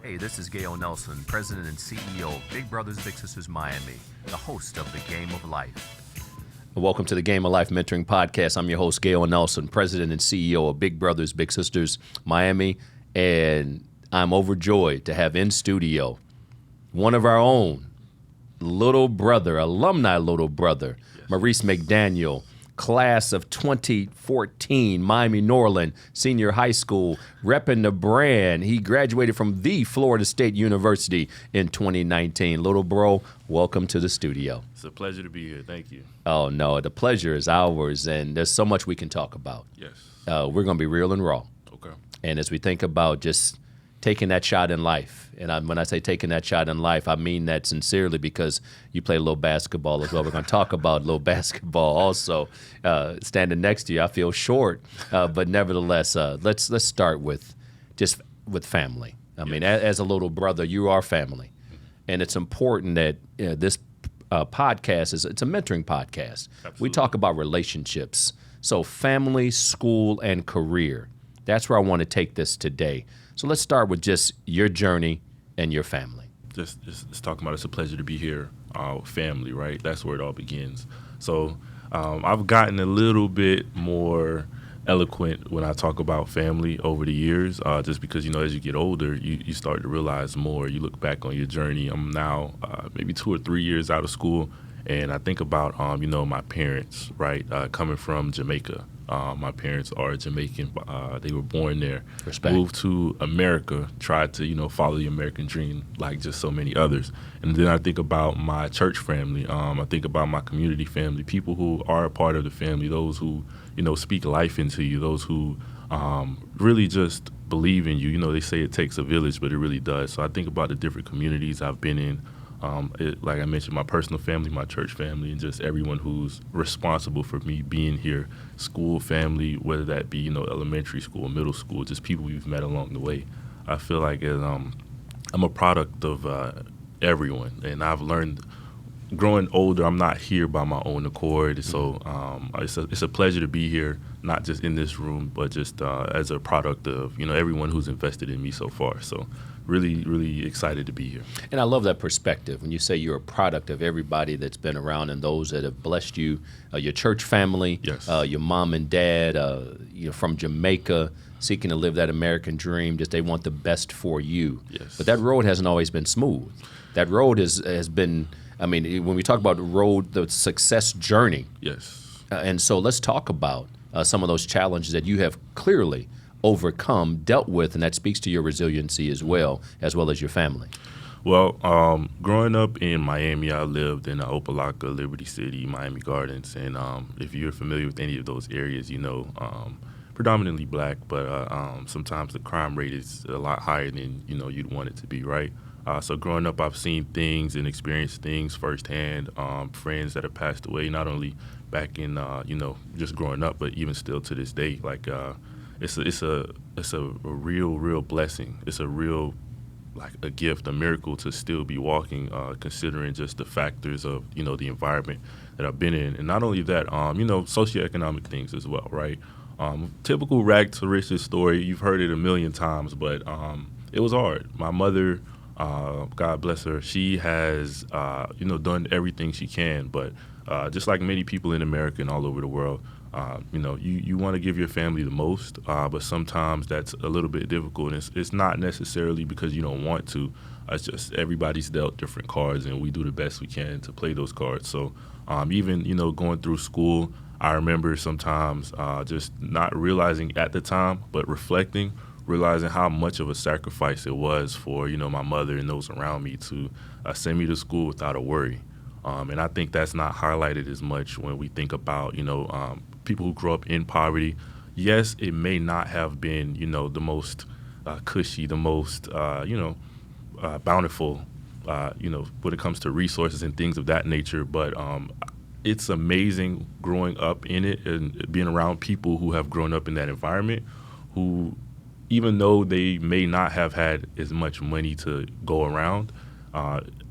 Hey, this is Gale Nelson, President and CEO of Big Brothers Big Sisters Miami, the host of The Game of Life. Welcome to the Game of Life Mentoring Podcast. I'm your host, Gale Nelson, President and CEO of Big Brothers Big Sisters Miami, and I'm overjoyed to have in studio one of our own, alumni little brother, yes. Maurice McDaniel, class of 2014, Miami Norland Senior High School, repping the brand. He graduated from the Florida State University in 2019. Little bro, welcome to the studio. It's a pleasure to be here. Thank you. Oh, no, the pleasure is ours, and there's so much we can talk about. Yes. We're going to be real and raw. Okay. And as we think about just taking that shot in life, and when I say taking that shot in life, I mean that sincerely because you play a little basketball as well. We're going to talk about a little basketball also. Standing next to you, I feel short, but nevertheless, let's start with family. I mean, as a little brother, you are family, and it's important that this podcast it's a mentoring podcast. Absolutely. We talk about relationships, so family, school, and career. That's where I want to take this today. So let's start with just your journey and your family. Just talking about it's a pleasure to be here. Family, right? That's where it all begins. So I've gotten a little bit more eloquent when I talk about family over the years, just because, as you get older, you start to realize more. You look back on your journey. I'm now maybe 2 or 3 years out of school, and I think about, my parents, right, coming from Jamaica. My parents are Jamaican. They were born there. Respect. Moved to America, tried to, follow the American dream like just so many others. And then I think about my church family. I think about my community family, people who are a part of the family, those who, speak life into you, those who really just believe in you. They say it takes a village, but it really does. So I think about the different communities I've been in. Like I mentioned, my personal family, my church family, and just everyone who's responsible for me being here, school family, whether that be, elementary school, middle school, just people we've met along the way. I feel like I'm a product of everyone, and I've learned growing older, I'm not here by my own accord. So it's a pleasure to be here, not just in this room, but just as a product of, everyone who's invested in me so far. So really, really excited to be here. And I love that perspective when you say you're a product of everybody that's been around and those that have blessed you, your church family, yes. Your mom and dad, from Jamaica, seeking to live that American dream, just they want the best for you. Yes. But that road hasn't always been smooth. That road has been, when we talk about the road, the success journey. Yes. And so let's talk about some of those challenges that you have clearly overcome, dealt with, and that speaks to your resiliency as well as your family. Well, growing up in Miami, I lived in Opelika, Liberty City, Miami Gardens, and if you're familiar with any of those areas, predominantly black, but sometimes the crime rate is a lot higher than you'd want it to be, right? So growing up, I've seen things and experienced things firsthand. Friends that have passed away, not only back in just growing up, but even still to this day. Like it's a real blessing. It's a real a gift, a miracle to still be walking, considering just the factors of the environment that I've been in, and not only that, socioeconomic things as well, right? Typical rag to riches story. You've heard it a million times, but it was hard. My mother, God bless her, she has done everything she can, but just like many people in America and all over the world, you want to give your family the most, but sometimes that's a little bit difficult. And it's not necessarily because you don't want to. It's just everybody's dealt different cards, and we do the best we can to play those cards. So even going through school, I remember sometimes just not realizing at the time, but reflecting, realizing how much of a sacrifice it was for my mother and those around me to send me to school without a worry. And I think that's not highlighted as much when we think about people who grow up in poverty. Yes, it may not have been the most cushy, the most bountiful, when it comes to resources and things of that nature. But it's amazing growing up in it and being around people who have grown up in that environment, who, even though they may not have had as much money to go around,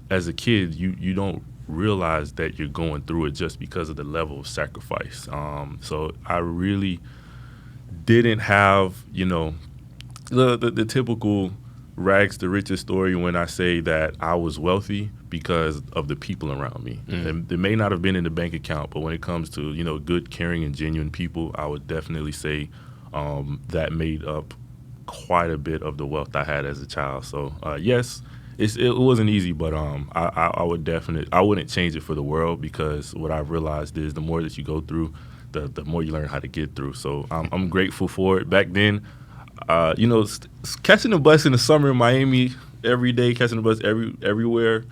as a kid, you don't realize that you're going through it just because of the level of sacrifice. So I really didn't have, the typical rags to riches story when I say that I was wealthy because of the people around me. They may not have been in the bank account, but when it comes to, good, caring, and genuine people, I would definitely say that made up quite a bit of the wealth I had as a child. So yes, it wasn't easy, but I wouldn't change it for the world, because what I've realized is the more that you go through, the more you learn how to get through. So I'm grateful for it. Back then, catching a bus in the summer in Miami every day, catching a bus everywhere.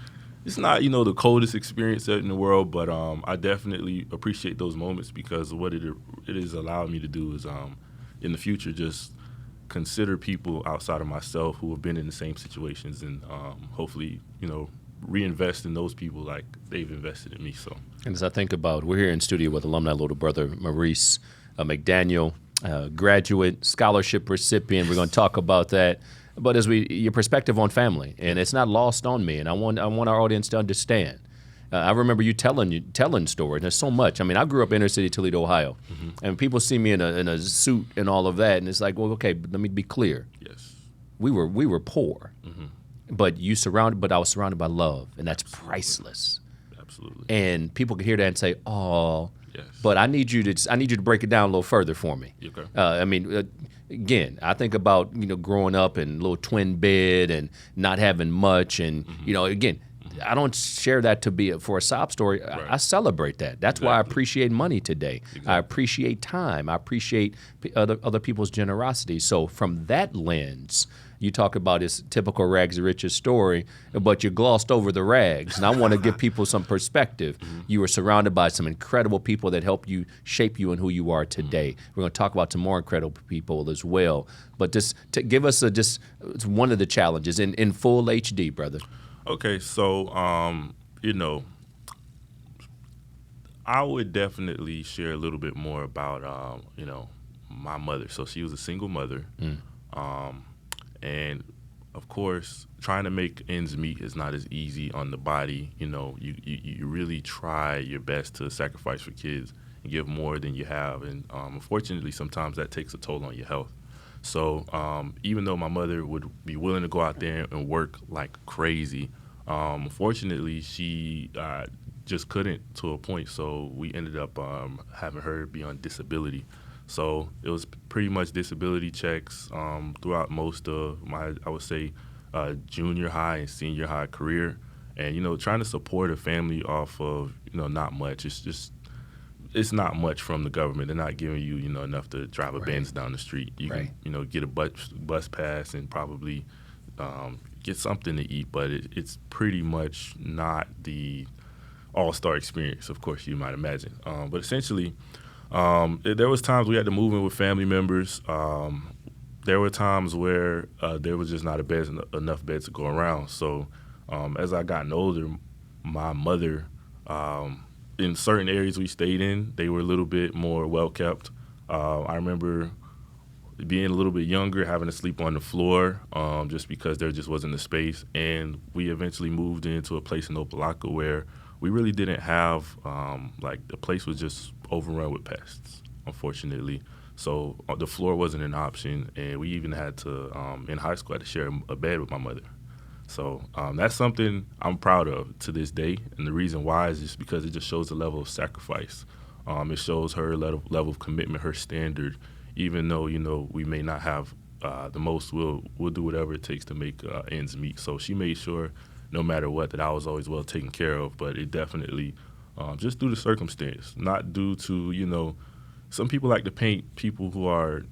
It's not, the coldest experience in the world, but I definitely appreciate those moments, because what it has allowed me to do is in the future just consider people outside of myself who have been in the same situations, and hopefully, reinvest in those people like they've invested in me. So, and as I think about, we're here in studio with alumni little brother Maurice McDaniel, graduate scholarship recipient. We're going to talk about that. But your perspective on family, and it's not lost on me, and I want our audience to understand. I remember you telling stories. There's so much. I mean, I grew up inner city Toledo, Ohio, and people see me in a suit and all of that, and it's like, well, okay, but let me be clear. Yes, we were poor, but I was surrounded by love, and that's priceless. Absolutely. And people can hear that and say, oh. Yes. But I need you to break it down a little further for me. Okay. Again, I think about growing up in a little twin bed and not having much, and again, I don't share that to be for a sob story. Right. I celebrate that. That's why I appreciate money today. Exactly. I appreciate time. I appreciate other people's generosity. So from that lens, you talk about this typical rags to riches story, but you glossed over the rags. And I want to give people some perspective. You were surrounded by some incredible people that helped you shape you and who you are today. We're going to talk about some more incredible people as well. But just to give us just one of the challenges in full HD, brother. Okay, so I would definitely share a little bit more about my mother. So she was a single mother. And of course, trying to make ends meet is not as easy on the body. You really try your best to sacrifice for kids and give more than you have. And unfortunately, sometimes that takes a toll on your health. So even though my mother would be willing to go out there and work like crazy, unfortunately, she just couldn't to a point. So we ended up having her be on disability. So it was pretty much disability checks throughout most of my, I would say, junior high and senior high career. And, trying to support a family off of, not much. It's not much from the government. They're not giving you, enough to drive a Benz down the street. You can, get a bus pass and probably get something to eat, but it's pretty much not the all-star experience, of course, you might imagine. But essentially, there was times we had to move in with family members. There were times where there was just not enough beds to go around. So as I gotten older, my mother, in certain areas we stayed in, they were a little bit more well-kept. I remember being a little bit younger, having to sleep on the floor just because there just wasn't the space. And we eventually moved into a place in Opelika where we really didn't have, the place was just overrun with pests, unfortunately. So the floor wasn't an option, and we even had to, in high school, I had to share a bed with my mother. So that's something I'm proud of to this day, and the reason why is just because it just shows the level of sacrifice. It shows her level of commitment, her standard. Even though, we may not have the most, we'll do whatever it takes to make ends meet. So she made sure, no matter what, that I was always well taken care of. But it definitely, just due to circumstance, not due to, some people like to paint people who are,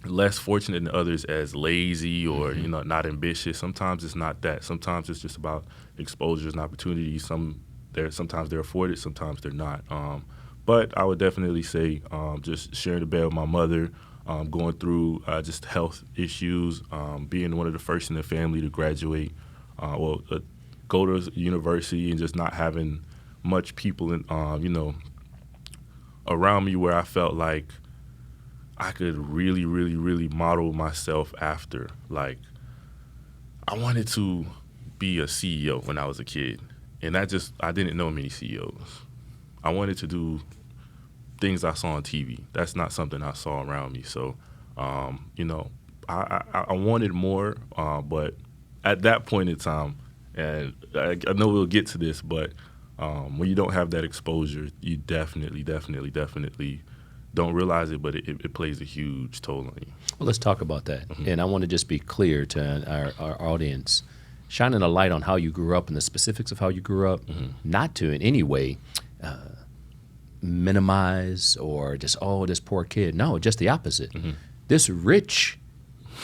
less fortunate than others as lazy or, not ambitious. Sometimes it's not that. Sometimes it's just about exposures and opportunities. Sometimes they're afforded, sometimes they're not. But I would definitely say just sharing the bed with my mother, going through just health issues, being one of the first in the family to graduate, go to university, and just not having much people around me where I felt like I could really, really, really model myself after. Like, I wanted to be a CEO when I was a kid, and I didn't know many CEOs. I wanted to do things I saw on TV. That's not something I saw around me. So, I wanted more, but at that point in time, and I know we'll get to this, but when you don't have that exposure, you definitely don't realize it, but it plays a huge toll on you. Well, let's talk about that. And I want to just be clear to our audience, shining a light on how you grew up and the specifics of how you grew up, not to in any way minimize or just, oh, this poor kid. No, just the opposite. This rich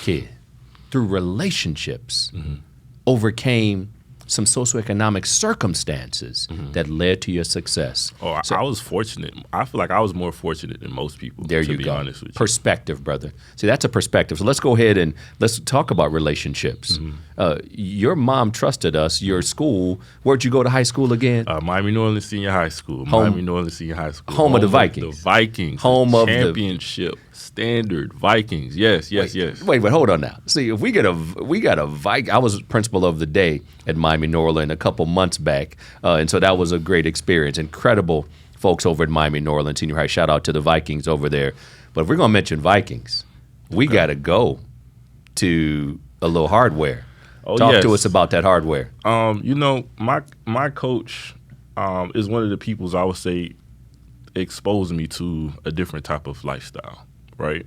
kid, through relationships, overcame some socioeconomic circumstances that led to your success. Oh, So- I was fortunate. I feel like I was more fortunate than most people. There to you be go. honest with you. Perspective, brother. See, that's a perspective. So let's go ahead and let's talk about relationships. Your mom trusted us. Your school. Where'd you go to high school again? Miami New Orleans Senior High School. Miami New Orleans Senior High School. Home of the Vikings. The Vikings. Home of the- championship. Standard Vikings. Yes. Wait, hold on now. See, if we got a Viking. I was principal of the day at Miami New Orleans a couple months back, and so that was a great experience. Incredible folks over at Miami New Orleans Senior High. Shout out to the Vikings over there. But if we're gonna mention Vikings, we got to go to a little hardware. Oh, Talk to yes. us about that hardware. My coach is one of the peoples I would say exposed me to a different type of lifestyle, right?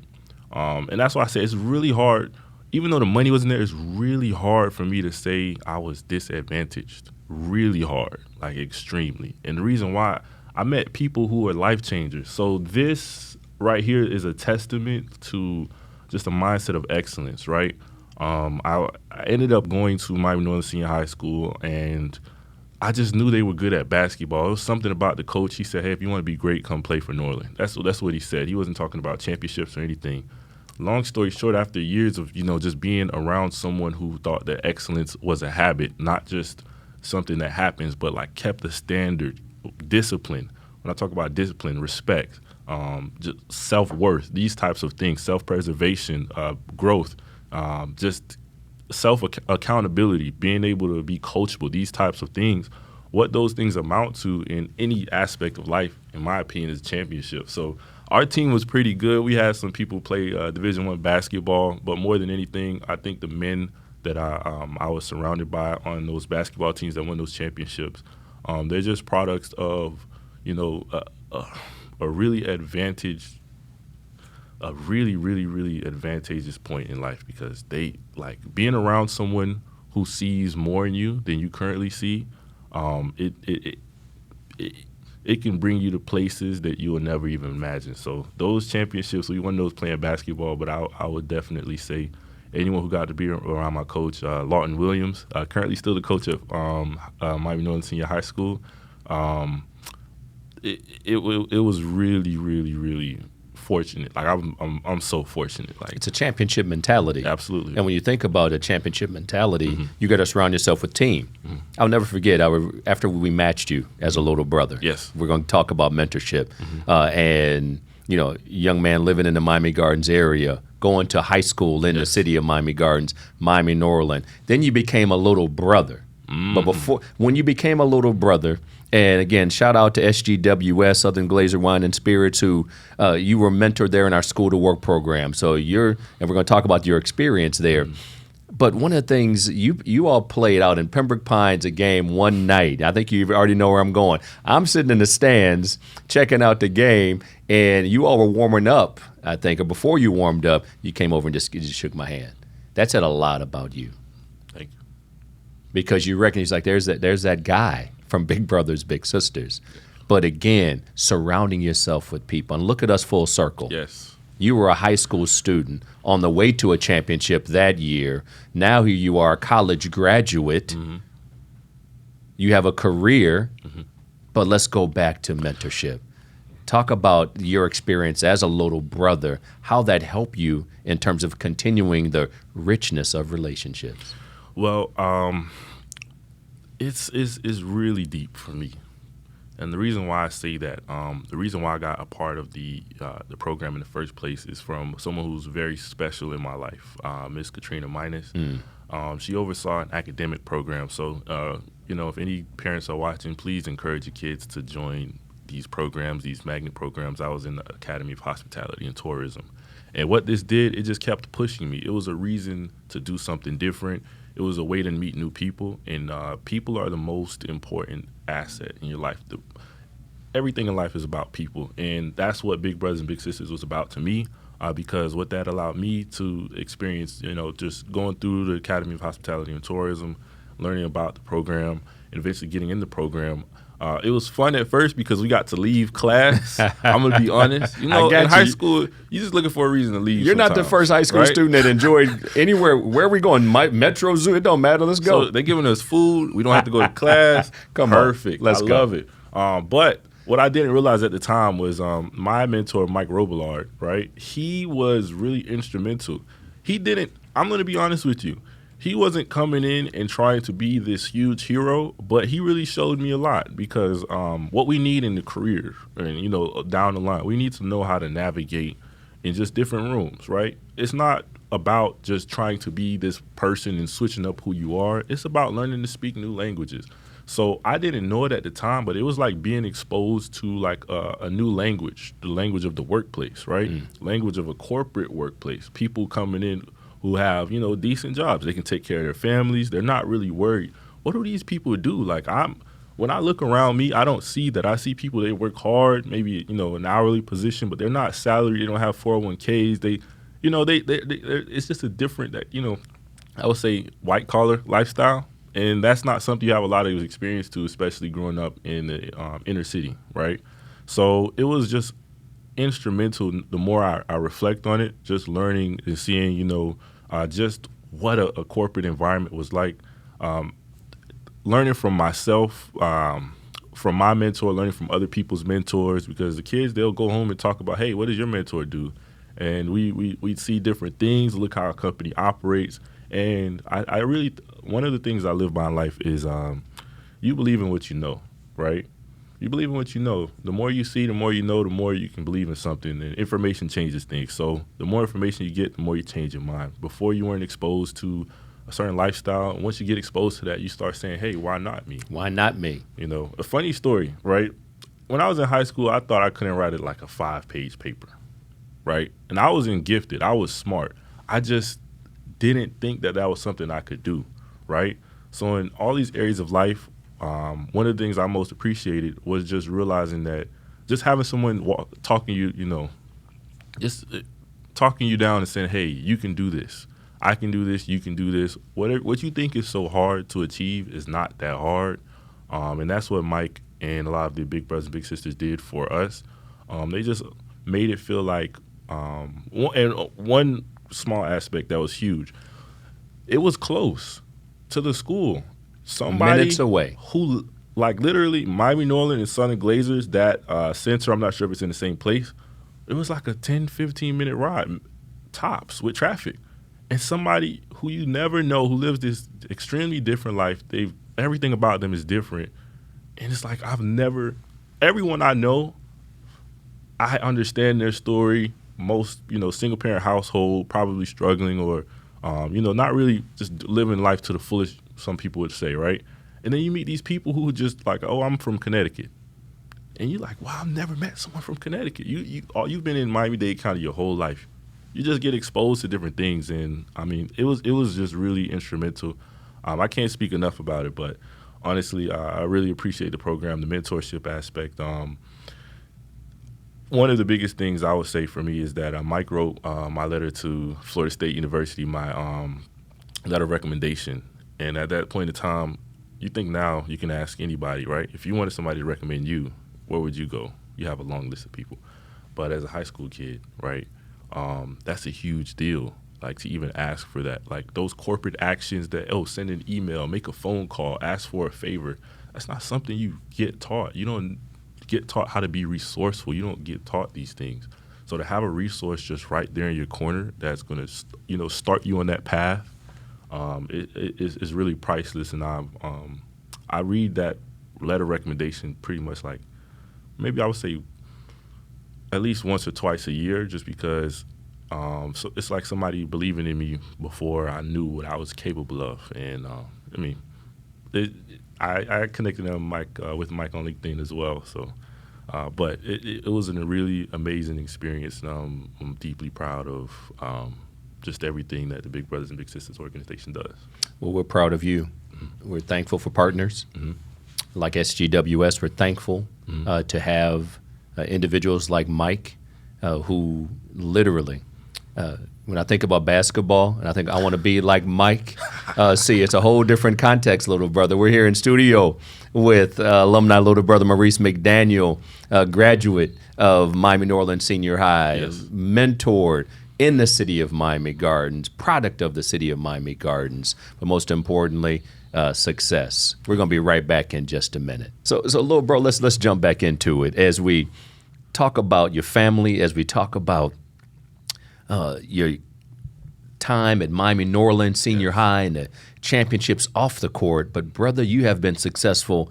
And that's why I say it's really hard. Even though the money wasn't there, it's really hard for me to say I was disadvantaged. Really hard, like extremely. And the reason why, I met people who are life changers. So this right here is a testament to just a mindset of excellence, right? I ended up going to Miami New Orleans Senior High School, and I just knew they were good at basketball. It was something about the coach. He said, "Hey, if you want to be great, come play for New Orleans." That's what he said. He wasn't talking about championships or anything. Long story short, after years of just being around someone who thought that excellence was a habit, not just something that happens, but like kept the standard, discipline. When I talk about discipline, respect, just self-worth, these types of things, self-preservation, growth, just self-accountability, being able to be coachable, these types of things, what those things amount to in any aspect of life, in my opinion, is championship. So our team was pretty good. We had some people play Division I basketball, but more than anything, I think the men that I was surrounded by on those basketball teams that won those championships, they're just products of, a really advantaged, a really, really, really advantageous point in life, because they like being around someone who sees more in you than you currently see. It can bring you to places that you will never even imagine. So those championships, we won those playing basketball, but I would definitely say anyone who got to be around my coach, Lawton Williams, currently still the coach of Miami New Orleans Senior High School. It was really, really, really fortunate. Like I'm so fortunate. Like It's a championship mentality. absolutely. And when you think about a championship mentality, you got to surround yourself with team. I'll never forget, after we matched you as a little brother. Yes. We're going to talk about mentorship. And, young man living in the Miami Gardens area, going to high school in the city of Miami Gardens, Miami, New Orleans. Then you became a little brother. But when you became a little brother, and again, shout out to SGWS, Southern Glazer Wine and Spirits, who you were mentored there in our school to work program. So and we're going to talk about your experience there. But one of the things you all played out in Pembroke Pines a game one night. I think you already know where I'm going. I'm sitting in the stands checking out the game, and you all were warming up, I think, or before you warmed up, you came over and just shook my hand. That said a lot about you. Thank you. Because you recognize, like, there's that guy from Big Brothers Big Sisters. But again, surrounding yourself with people. And look at us full circle. Yes. You were a high school student on the way to a championship that year. Now here you are, a college graduate. You have a career. But let's go back to mentorship. Talk about your experience as a little brother, how that helped you in terms of continuing the richness of relationships. Well, it's really deep for me, and the reason why I say that, the reason why I got a part of the program in the first place is from someone who's very special in my life, Miss Katrina Minus. She oversaw an academic program, so if any parents are watching, please encourage your kids to join these programs, these magnet programs. I was in the Academy of Hospitality and Tourism, And what this did, it just kept pushing me. It was a reason to do something different. It was a way to meet new people, and people are the most important asset in your life. Everything in life is about people, and that's what Big Brothers and Big Sisters was about to me, because what that allowed me to experience, just going through the Academy of Hospitality and Tourism, learning about the program, and eventually getting in the program. It was fun at first because we got to leave class. I'm going to be honest. In high school, you're just looking for a reason to leave. You're not the first high school student that enjoyed anywhere. Where are we going? Metro Zoo? It don't matter. Let's go. So they're giving us food. We don't have to go to class. Perfect. Let's go. Love it. But what I didn't realize at the time was my mentor, Mike Robillard, right? He was really instrumental. I'm going to be honest with you. He wasn't coming in and trying to be this huge hero, but he really showed me a lot because what we need in the career and, down the line, we need to know how to navigate in just different rooms, right? It's not about just trying to be this person and switching up who you are. It's about learning to speak new languages. So I didn't know it at the time, but it was like being exposed to like a new language, the language of the workplace, right? Language of a corporate workplace. People coming in who have, decent jobs. They can take care of their families. They're not really worried. What do these people do? Like when I look around me, I don't see that. I see people, they work hard, maybe, an hourly position, but they're not salaried. They don't have 401ks. They it's just a different, I would say white collar lifestyle. And that's not something you have a lot of experience to, especially growing up in the inner city, right? So it was just instrumental. The more I reflect on it, just learning and seeing, just what a corporate environment was like. Learning from myself, from my mentor, learning from other people's mentors, because the kids, they'll go home and talk about, hey, what does your mentor do? And we'd see different things, look how a company operates. And I really, one of the things I live by in life is you believe in what you know, right? You believe in what you know. The more you see, the more you know, the more you can believe in something. And information changes things. So the more information you get, the more you change your mind. Before you weren't exposed to a certain lifestyle. And once you get exposed to that, you start saying, hey, why not me? Why not me? A funny story, right? When I was in high school, I thought I couldn't write it like a 5-page paper, right? And I wasn't gifted. I was smart. I just didn't think that was something I could do, right? So in all these areas of life, one of the things I most appreciated was just realizing that just having someone talking you, just talking you down and saying, hey, you can do this. I can do this. You can do this. What you think is so hard to achieve is not that hard. And that's what Mike and a lot of the Big Brothers and Big Sisters did for us. They just made it feel like one small aspect that was huge. It was close to the school. Somebody minutes away. Who, like literally, Miami Norland and Sun and Glazers, that center, I'm not sure if it's in the same place. It was like a 10, 15-minute ride, tops, with traffic. And somebody who you never know, who lives this extremely different life, everything about them is different. And it's like everyone I know, I understand their story. Most, single-parent household, probably struggling or, not really just living life to the fullest, some people would say, right? And then you meet these people who are just like, oh, I'm from Connecticut. And you're like, wow, I've never met someone from Connecticut. You've been in Miami-Dade County your whole life. You just get exposed to different things. And, I mean, it was just really instrumental. I can't speak enough about it, but honestly, I really appreciate the program, the mentorship aspect. One of the biggest things I would say for me is that Mike wrote my letter to Florida State University, my letter of recommendation. And at that point in time, you think now you can ask anybody, right? If you wanted somebody to recommend you, where would you go? You have a long list of people. But as a high school kid, right, that's a huge deal, like to even ask for that. Like those corporate actions that, send an email, make a phone call, ask for a favor. That's not something you get taught. You don't get taught how to be resourceful. You don't get taught these things. So to have a resource just right there in your corner that's going to, start you on that path, it's really priceless. And I read that letter recommendation pretty much like maybe I would say at least once or twice a year, just because so it's like somebody believing in me before I knew what I was capable of. And I connected them with Mike on LinkedIn as well. So But it was a really amazing experience, and I'm deeply proud of just everything that the Big Brothers and Big Sisters organization does. Well, we're proud of you. We're thankful for partners like SGWS. We're thankful to have individuals like Mike, who literally, when I think about basketball and I think I want to be like Mike, see, it's a whole different context, little brother. We're here in studio with alumni little brother Maurice McDaniel, graduate of Miami New Orleans Senior High, Yes. mentored in the city of Miami Gardens, product of the city of Miami Gardens, but most importantly, success. We're going to be right back in just a minute. So little bro, let's jump back into it as we talk about your family, as we talk about your time at Miami New Orleans Senior High and the championships off the court. But brother, you have been successful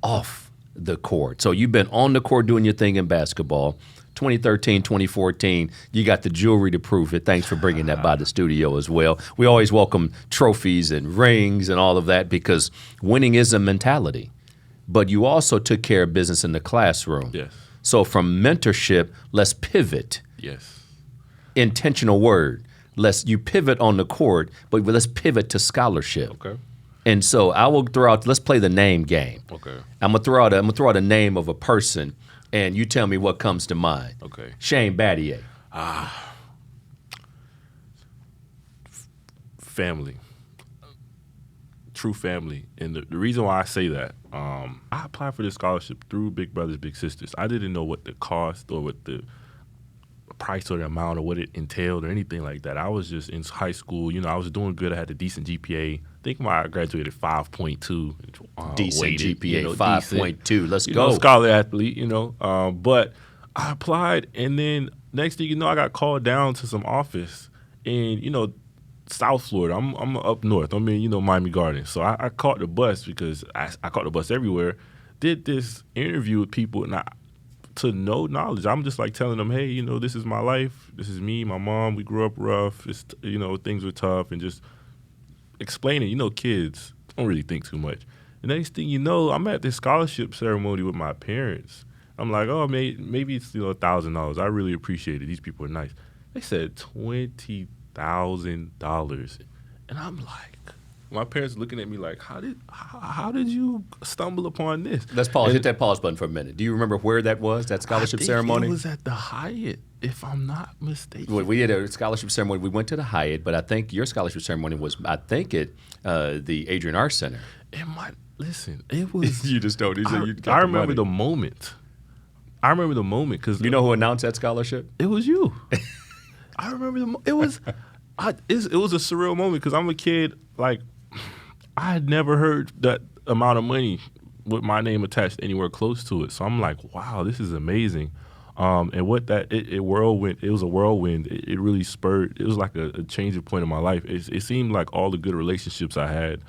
off the court. So you've been on the court doing your thing in basketball. 2013, 2014, you got the jewelry to prove it. Thanks for bringing that by the studio as well. We always welcome trophies and rings and all of that because winning is a mentality. But you also took care of business in the classroom. Yes. So from mentorship, let's pivot. Yes. Intentional word. You pivot on the court, but let's pivot to scholarship. Okay. And so I will throw out, let's play the name game. Okay. I'm gonna throw out a name of a person and you tell me what comes to mind. Okay. Shane Battier. Family. True family. And the reason why I say that, I applied for this scholarship through Big Brothers Big Sisters. I didn't know what the cost or what the price or the amount or what it entailed or anything like that. I was just in high school. I was doing good. I had a decent GPA. I think I graduated 5.2. Decent weighted, GPA, 5.2. Let's go. Scholar athlete, But I applied, and then next thing you know, I got called down to some office in, South Florida. I'm up north. I'm in, Miami Gardens. So I caught the bus because I caught the bus everywhere. Did this interview with people, and to no knowledge, I'm just like telling them, hey, this is my life. This is me, my mom. We grew up rough. It's, things were tough, and just explaining. Kids don't really think too much. The next thing you know, I'm at this scholarship ceremony with my parents. I'm like, oh, maybe it's $1,000. I really appreciate it. These people are nice. They said $20,000, and I'm like, my parents looking at me like, how did you stumble upon this? Let's pause. Hit that pause button for a minute. Do you remember where that was? That scholarship ceremony? It was at the Hyatt, if I'm not mistaken. We had a scholarship ceremony. We went to the Hyatt, but I think your scholarship ceremony was, at the Adrian R. Center. Listen, it was. You just don't. I remember the moment. Because you know who announced that scholarship? It was you. I remember it was. It was a surreal moment because I'm a kid. Like, I had never heard that amount of money with my name attached anywhere close to it. So I'm like, wow, this is amazing. And what it was a whirlwind. It really spurred. It was like a changing point in my life. It seemed like all the good relationships I had,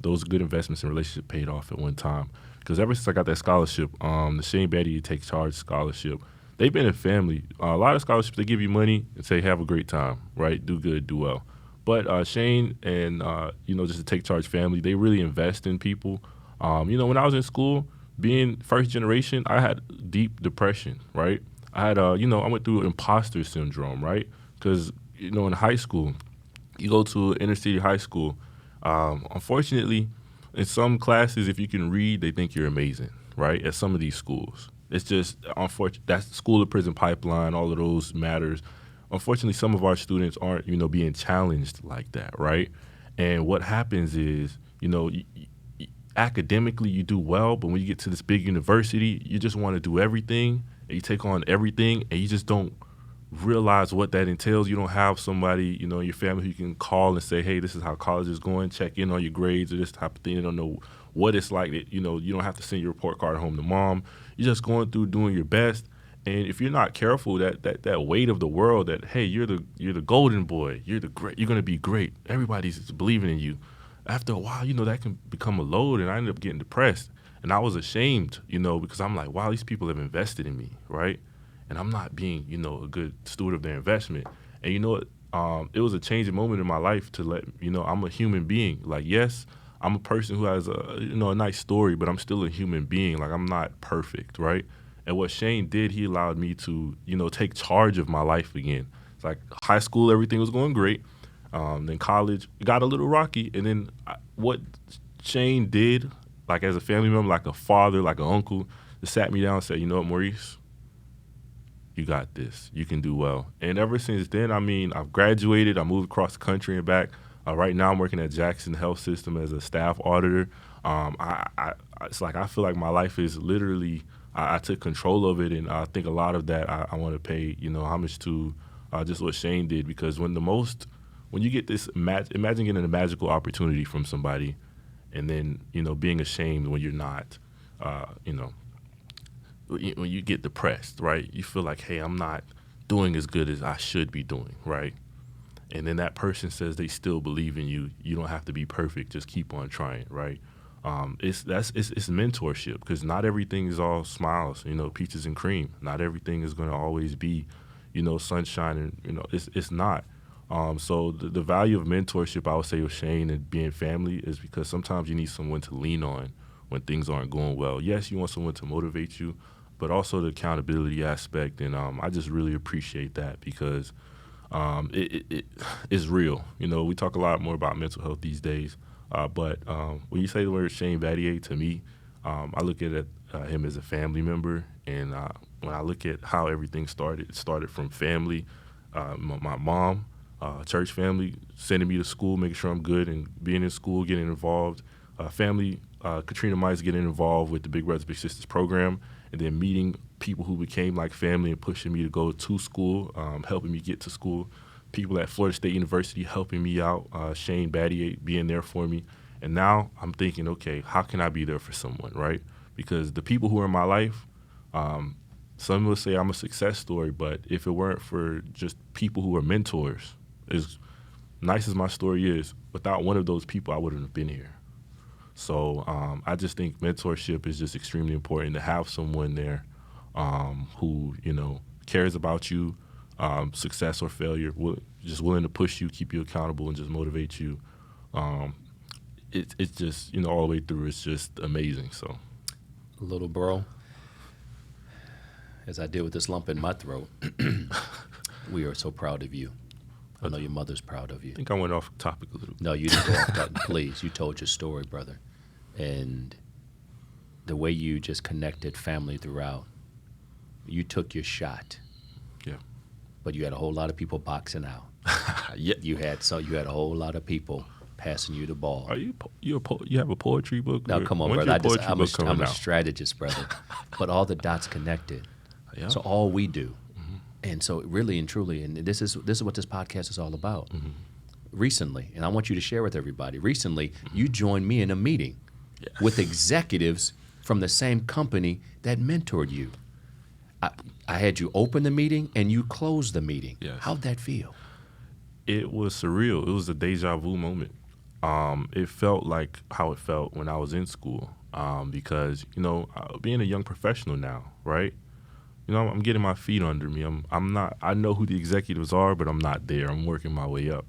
those good investments and relationships paid off at one time. Because ever since I got that scholarship, the Shane Battier Take Charge scholarship, they've been a family. A lot of scholarships, they give you money and say, have a great time, right? Do good, do well. But Shane and, just the Take Charge family, they really invest in people. When I was in school, being first generation, I had deep depression, right? I had, I went through imposter syndrome, right? Because, in high school, you go to inner city high school. Unfortunately, in some classes, if you can read, they think you're amazing, right? At some of these schools. It's just unfortunate. That's school to prison pipeline, all of those matters. Unfortunately, some of our students aren't, being challenged like that, right? And what happens is, academically you do well, but when you get to this big university, you just want to do everything, and you take on everything, and you just don't realize what that entails. You don't have somebody, in your family who you can call and say, hey, this is how college is going, check in on your grades or this type of thing. You don't know what it's like. You don't have to send your report card home to mom. You're just going through doing your best. And if you're not careful, that weight of the world, that hey, you're the golden boy, you're gonna be great. Everybody's believing in you. After a while, that can become a load, and I ended up getting depressed. And I was ashamed, because I'm like, wow, these people have invested in me, right? And I'm not being, a good steward of their investment. And you know what? It was a changing moment in my life to let I'm a human being. Like, yes, I'm a person who has a nice story, but I'm still a human being. Like, I'm not perfect, right? And what Shane did, he allowed me to, take charge of my life again. It's like high school, everything was going great. Then college, it got a little rocky. And then what Shane did, like as a family member, like a father, like an uncle, just sat me down and said, you know what, Maurice, you got this. You can do well. And ever since then, I've graduated. I moved across the country and back. Right now, I'm working at Jackson Health System as a staff auditor. It's like I feel like my life is literally, I took control of it, and I think a lot of that I want to pay, homage to just what Shane did, because when you get this, imagine getting a magical opportunity from somebody, and then being ashamed when you're not, when you get depressed, right? You feel like, hey, I'm not doing as good as I should be doing, right? And then that person says they still believe in you. You don't have to be perfect. Just keep on trying, right? It's mentorship, because not everything is all smiles, peaches and cream. Not everything is going to always be, sunshine, and it's not. So the value of mentorship, I would say, with Shane and being family, is because sometimes you need someone to lean on when things aren't going well. Yes, you want someone to motivate you, but also the accountability aspect. And I just really appreciate that, because it is real. We talk a lot more about mental health these days. But when you say the word Shane Battier, to me, I look at him as a family member. And when I look at how everything started, it started from family. My mom, church family, sending me to school, making sure I'm good, and being in school, getting involved. Family, Katrina Mice getting involved with the Big Brothers Big Sisters program, and then meeting people who became like family and pushing me to go to school, helping me get to school. People at Florida State University helping me out, Shane Battier being there for me. And now I'm thinking, okay, how can I be there for someone, right? Because the people who are in my life, some will say I'm a success story, but if it weren't for just people who are mentors, as nice as my story is, without one of those people, I wouldn't have been here. So I just think mentorship is just extremely important, to have someone there who, cares about you, success or failure, just willing to push you, keep you accountable, and just motivate you. It's just, all the way through, it's just amazing. So, Little bro, as I deal with this lump in my throat, we are so proud of you. I know your mother's proud of you. I think I went off topic a little bit. No, you didn't go off topic. Please, you told your story, brother. And the way you just connected family throughout, you took your shot. Yeah. But you had a whole lot of people boxing out. Yeah. You had a whole lot of people passing you the ball. Are you have a poetry book? Now, come on, When's brother. your poetry book coming I'm a out? strategist, brother. But all the dots connected. Yeah. So all we do. And so really and truly, and this is what this podcast is all about. Recently, and I want you to share with everybody, recently you joined me in a meeting with executives from the same company that mentored you. I had you open the meeting and you closed the meeting. Yes. How'd that feel? It was surreal. It was a deja vu moment. It felt like how it felt when I was in school, because, being a young professional now, right? I'm getting my feet under me. I know who the executives are, but I'm not there. I'm working my way up.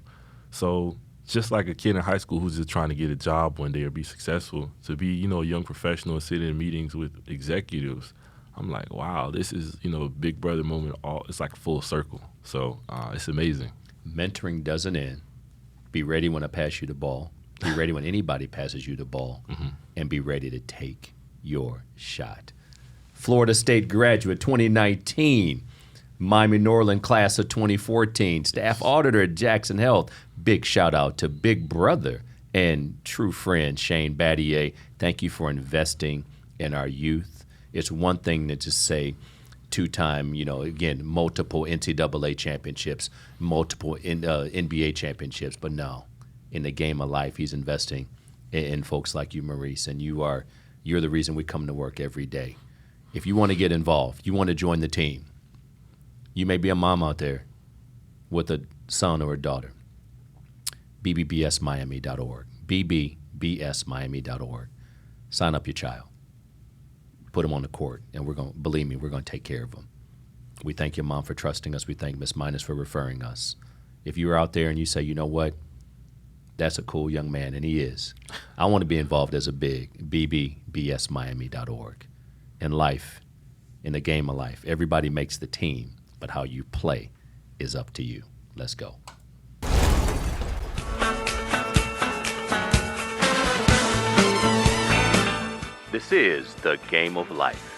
So just like a kid in high school who's just trying to get a job one day or be successful, to be, a young professional and sit in meetings with executives, I'm like, wow, this is, a big brother moment. It's like full circle. So it's amazing. Mentoring doesn't end. Be ready when I pass you the ball. Be ready when anybody passes you the ball. And be ready to take your shot. Florida State graduate 2019, Miami Norland class of 2014, staff auditor at Jackson Health. Big shout out to big brother and true friend Shane Battier. Thank you for investing in our youth. It's one thing to just say two-time, again, multiple NCAA championships, multiple NBA championships, but no, in the game of life, he's investing in folks like you, Maurice, and you're the reason we come to work every day. If you want to get involved, you want to join the team, you may be a mom out there with a son or a daughter, bbbsmiami.org, bbbsmiami.org. Sign up your child. Put them on the court, and we're going to take care of them. We thank your mom for trusting us. We thank Ms. Minus for referring us. If you're out there and you say, you know what, that's a cool young man, and he is. I want to be involved as a big, bbbsmiami.org. In life, in the game of life. Everybody makes the team, but how you play is up to you. Let's go. This is the Game of Life.